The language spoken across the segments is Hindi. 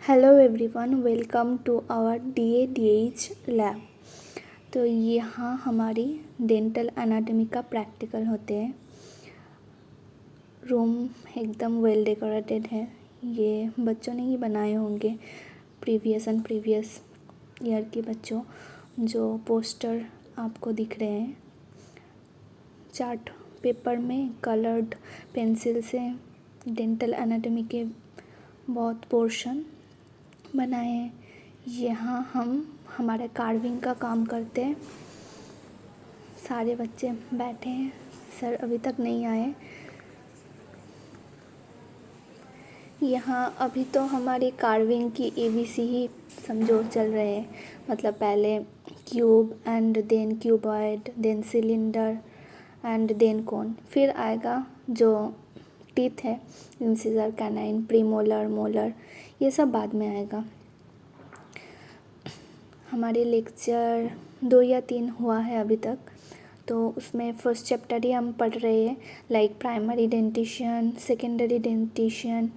Hello everyone, welcome to our DADH lab. तो यहाँ हमारी डेंटल एनाटॉमी का प्रैक्टिकल होते हैं। रूम एकदम वेल डेकोरेटेड है। ये बच्चों ने ही बनाए होंगे, प्रीवियस ईयर के बच्चों। जो पोस्टर आपको दिख रहे हैं, चार्ट पेपर में कलर्ड पेंसिल से डेंटल एनाटॉमी के बहुत पोर्शन बनाए हैं। यहाँ हम हमारे कार्विंग का काम करते हैं। सारे बच्चे बैठे हैं, सर अभी तक नहीं आए। यहाँ अभी तो हमारी कार्विंग की ABC ही समझो चल रहे हैं। मतलब पहले cube and then cuboid, then cylinder and then cone. फिर आएगा जो टीथ है, इंसिजर, कैनाइन, प्रीमोलर, मोलर, ये सब बाद में आएगा। हमारे लेक्चर 2 या 3 हुआ है अभी तक। तो उसमें फर्स्ट चैप्टर ही हम पढ़ रहे हैं, like primary dentition, secondary dentition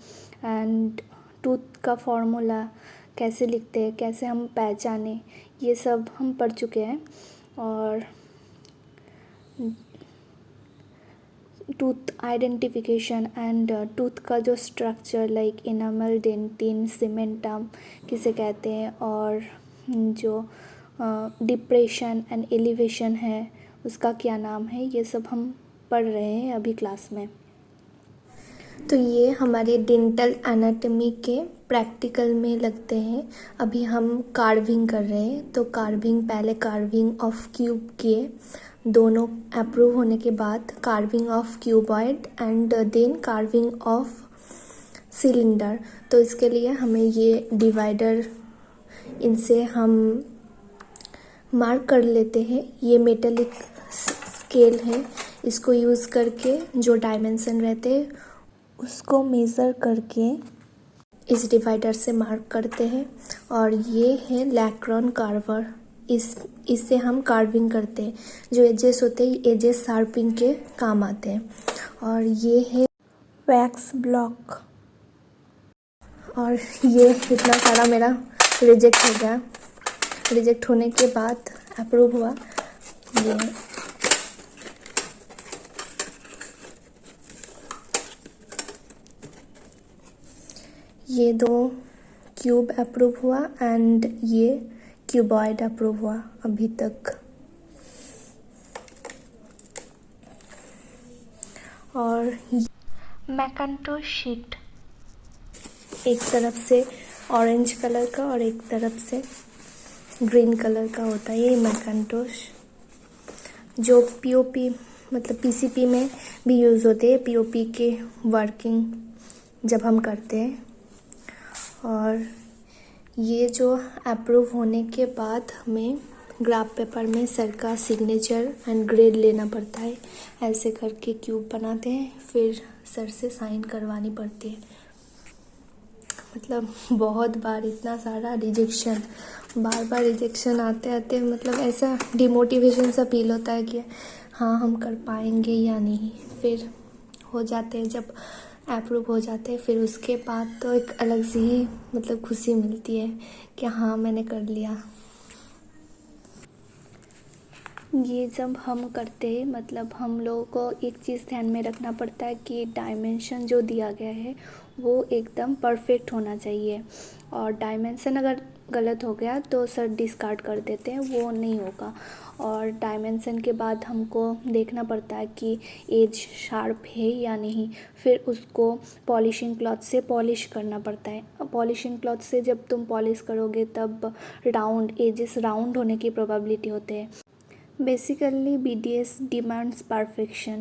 and tooth का फॉर्मूला कैसे लिखते हैं, कैसे हम पहचाने, ये सब हम पढ़ चुके हैं। और टूथ आइडेंटिफिकेशन एंड टूथ का जो structure, like enamel, dentin, cementum किसे कहते हैं, और जो डिप्रेशन एंड एलिवेशन है उसका क्या नाम है, ये सब हम पढ़ रहे हैं अभी क्लास में। तो ये हमारे डेंटल एनाटॉमी के प्रैक्टिकल में लगते हैं। अभी हम कार्विंग कर रहे हैं। तो पहले कार्विंग ऑफ क्यूब किए, दोनों अप्रूव होने के बाद carving of cuboid and then carving of cylinder. तो इसके लिए हमें ये डिवाइडर, इनसे हम मार्क कर लेते हैं। ये मेटेलिक स्केल है, इसको यूज़ करके जो डायमेंशन रहते हैं उसको मेज़र करके इस डिवाइडर से मार्क करते हैं। और ये है लैक्रॉन कार्वर, इससे हम कार्विंग करते हैं। जो एजेस होते हैं, एजेस शार्पिंग के काम आते हैं। और ये है वैक्स ब्लॉक। और ये इतना सारा मेरा रिजेक्ट हो गया। रिजेक्ट होने के बाद अप्रूव हुआ। ये 2 क्यूब अप्रूव हुआ एंड ये क्यूबॉइड अप्रूव हुआ अभी तक। और मैकेंटोश शीट, एक तरफ से ऑरेंज कलर का और एक तरफ से ग्रीन कलर का होता है। ये मैकेंटोश जो POP मतलब PCP में भी यूज़ होते हैं, POP के वर्किंग जब हम करते हैं। और ये जो अप्रूव होने के बाद हमें ग्राफ पेपर में सर का सिग्नेचर एंड ग्रेड लेना पड़ता है। ऐसे करके क्यूब बनाते हैं, फिर सर से साइन करवानी पड़ती है। मतलब बहुत बार इतना सारा रिजेक्शन, बार रिजेक्शन आते आते मतलब ऐसा डिमोटिवेशन सा फील होता है कि हाँ हम कर पाएंगे या नहीं। फिर हो जाते हैं, जब अप्रूव हो जाते हैं, फिर उसके बाद तो एक अलग सी ही मतलब खुशी मिलती है कि हाँ मैंने कर लिया। ये जब हम करते हैं, मतलब हम लोगों को एक चीज़ ध्यान में रखना पड़ता है कि डायमेंशन जो दिया गया है वो एकदम परफेक्ट होना चाहिए। और डायमेंशन अगर गलत हो गया तो सर डिस्कार्ड कर देते हैं, वो नहीं होगा। और डायमेंशन के बाद हमको देखना पड़ता है कि एज शार्प है या नहीं। फिर उसको पॉलिशिंग क्लॉथ से पॉलिश करना पड़ता है। पॉलिशिंग क्लॉथ से जब तुम पॉलिश करोगे तब एजेस राउंड होने की प्रोबेबिलिटी होते हैं। Basically, BDS demands perfection.